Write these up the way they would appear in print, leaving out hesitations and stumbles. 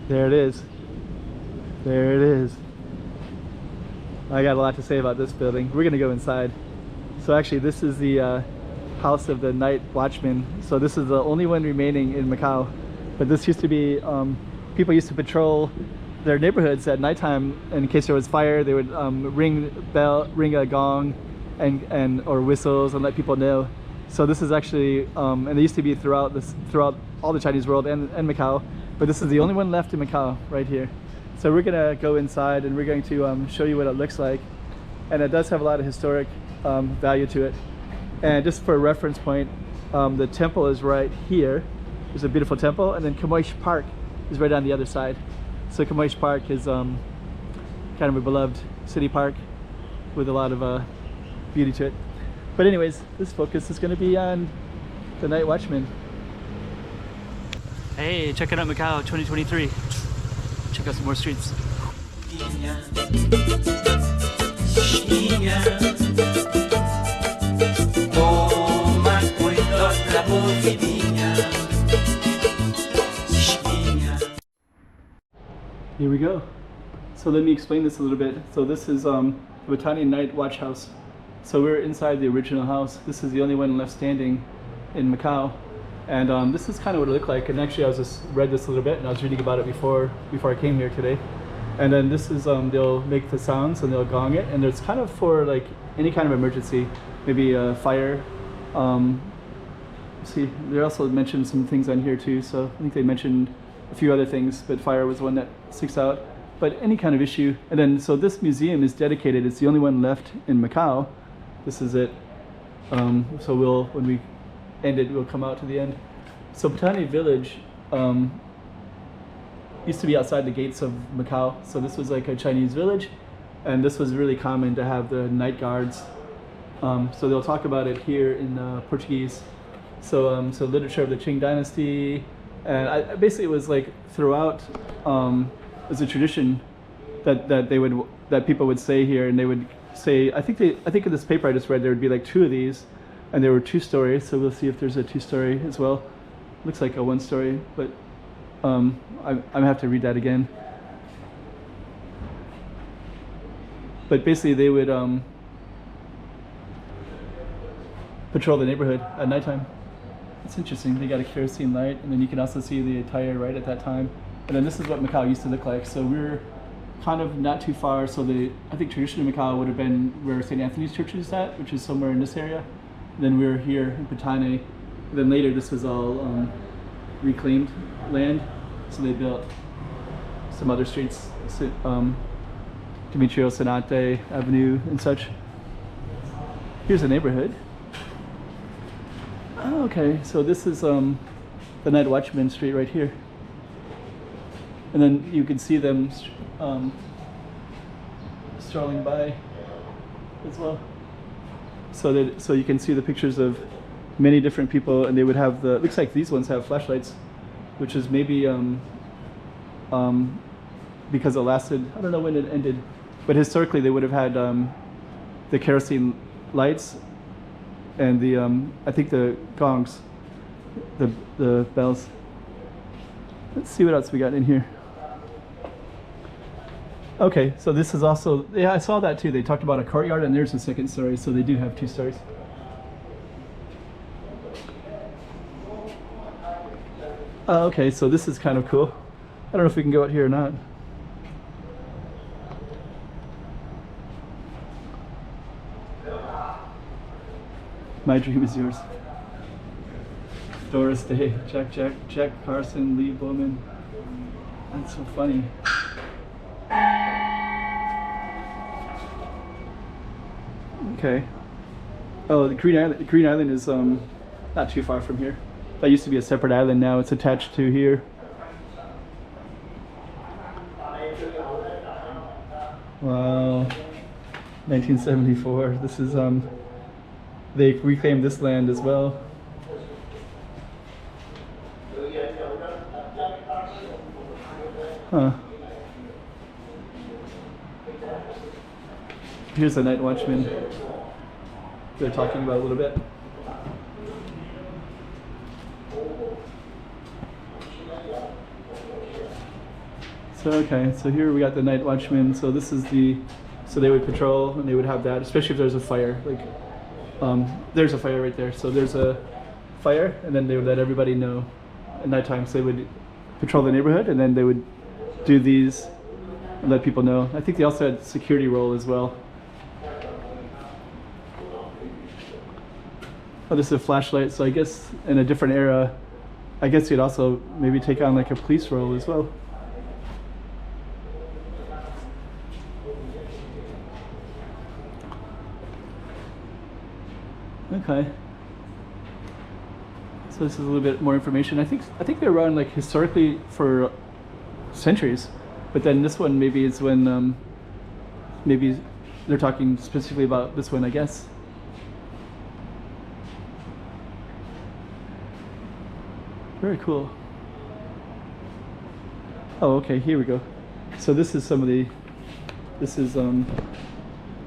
There it is. There it is. I got a lot to say about this building. We're gonna go inside. So actually this is the house of the night watchman. So this is the only one remaining in Macau. But this used to be, people used to patrol their neighborhoods at nighttime in case there was fire. They would ring a gong or whistles and let people know. So this is actually, and they used to be throughout all the Chinese world and Macau, but this is the only one left in Macau right here. So we're gonna go inside and we're going to show you what it looks like. And it does have a lot of historic value to it. And just for a reference point, the temple is right here. There's a beautiful temple, and then Kamoish Park is right on the other side. So Kamoish Park is kind of a beloved city park with a lot of beauty to it. But anyways, this focus is going to be on the night watchman. Hey, check it out, Macau 2023. Check out some more streets. Here we go. So let me explain this a little bit. So this is the Patane Night Watch House. So we're inside the original house. This is the only one left standing in Macau. And this is kind of what it looked like. And actually I was just read this a little bit and I was reading about it before I came here today. And then this is, they'll make the sounds and they'll gong it. And it's kind of for like any kind of emergency, maybe fire. See, they also mentioned some things on here too. So I think they mentioned a few other things, but fire was one that sticks out. But any kind of issue. And then, so this museum is dedicated. It's the only one left in Macau. This is it. So when we end it, we'll come out to the end. So Patane Village used to be outside the gates of Macau. So this was like a Chinese village, and this was really common to have the night guards. So they'll talk about it here in Portuguese. So so literature of the Qing dynasty, and basically it was like throughout. As a tradition that people would say here, and they would say, I think in this paper I just read there would be like 2 of these, and there were 2 stories. So we'll see if there's a 2-story as well. Looks like a 1-story, but I'm gonna have to read that again. But basically they would patrol the neighborhood at nighttime. It's interesting. They got a kerosene light, and then you can also see the attire right at that time. And then this is what Macau used to look like. So we're kind of not too far. So I think traditional Macau would have been where St. Anthony's Church is at, which is somewhere in this area. And then we're here in Patane. And then later this was all reclaimed land. So they built some other streets, Demetrio Senate Avenue and such. Here's the neighborhood. Oh, okay, so this is the Night Watchman Street right here. And then you can see them strolling by as well. So you can see the pictures of many different people, and they would have it looks like these ones have flashlights, which is maybe because it lasted, I don't know when it ended, but historically they would have had the kerosene lights and the I think the gongs, the bells. Let's see what else we got in here. Okay, so this is also, yeah, I saw that too. They talked about a courtyard, and there's a 2nd story, so they do have 2 stories. Okay, so this is kind of cool. I don't know if we can go out here or not. My dream is yours. Doris Day, Jack Carson, Lee Bowman. That's so funny. Okay. Oh, the Green Island is not too far from here. That used to be a separate island. Now it's attached to here. Wow. 1974. This is they reclaimed this land as well. Huh. Here's the Night Watchman they're talking about a little bit. So okay, so here we got the night watchman. So this is the, so they would patrol and they would have that, especially if there's a fire. Like, there's a fire right there. So there's a fire, and then they would let everybody know at nighttime. So they would patrol the neighborhood, and then they would do these and let people know. I think they also had security role as well. Oh, this is a flashlight. So I guess in a different era, I guess you'd also maybe take on like a police role as well. Okay. So this is a little bit more information. I think they're around like historically for centuries, but then this one maybe is when maybe they're talking specifically about this one, I guess. Very cool. Oh, okay, here we go. So this is some of the, this is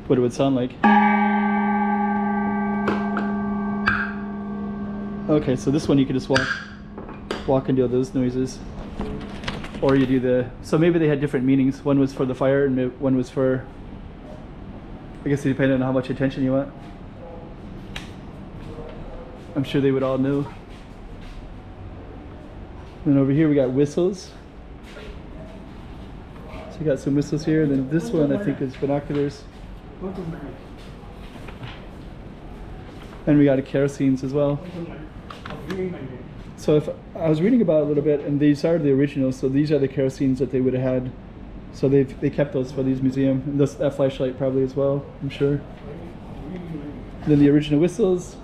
what it would sound like. Okay, so this one you could just walk and do those noises. Or you do the, so maybe they had different meanings. One was for the fire and one was for, I guess it depended on how much attention you want. I'm sure they would all know. And over here we got whistles. So you got some whistles here, and then this one I think is binoculars. And we got kerosenes as well. So if I was reading about it a little bit, and these are the originals, so these are the kerosenes that they would have had. So they kept those for these museum, and that flashlight probably as well, I'm sure. And then the original whistles.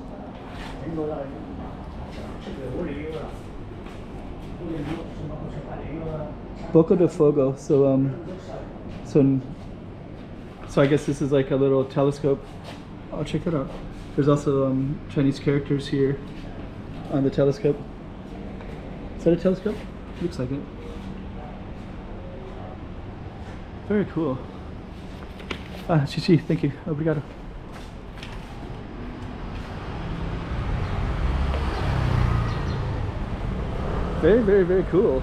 Boca de Fogo. So so I guess this is like a little telescope. I'll check it out. There's also Chinese characters here on the telescope. Is that a telescope? Looks like it. Very cool. Ah, Chichi, thank you. Obrigado. Very, very, very cool.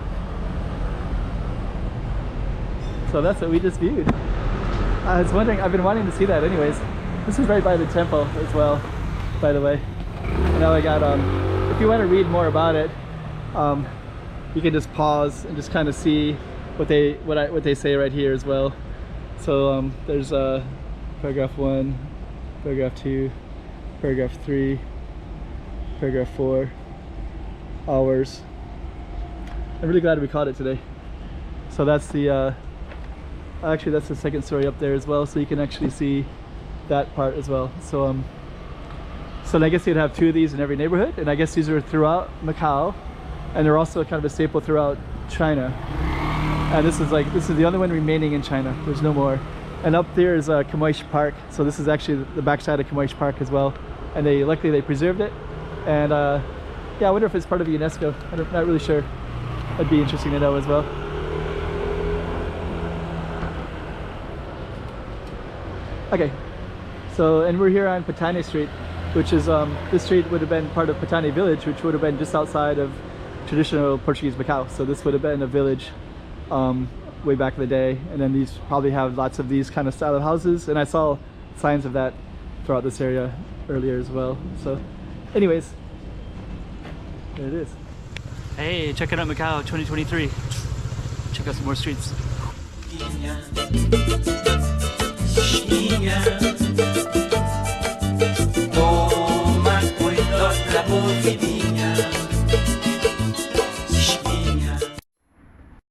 So that's what we just viewed. I was wondering, I've been wanting to see that anyways. This is right by the temple as well, by the way. And now I got, if you want to read more about it, you can just pause and just kind of see what they say right here as well. So there's paragraph 1, paragraph 2, paragraph 3, paragraph 4, hours. I'm really glad we caught it today. So that's the actually that's the second story up there as well, so you can actually see that part as well. So so I guess you'd have 2 of these in every neighborhood, and I guess these are throughout Macau, and they're also kind of a staple throughout China. And this is the only one remaining in China. There's no more. And up there is Camoish Park. So this is actually the backside of Camoish Park as well. And luckily they preserved it. And yeah, I wonder if it's part of UNESCO. I'm not really sure. That'd be interesting to know as well. Okay, so and we're here on Patane Street, which is this street would have been part of Patane Village, which would have been just outside of traditional Portuguese Macau. So this would have been a village way back in the day, and then these probably have lots of these kind of style of houses, and I saw signs of that throughout this area earlier as well. So anyways, there it is. Hey, check it out, Macau 2023. Check out some more streets.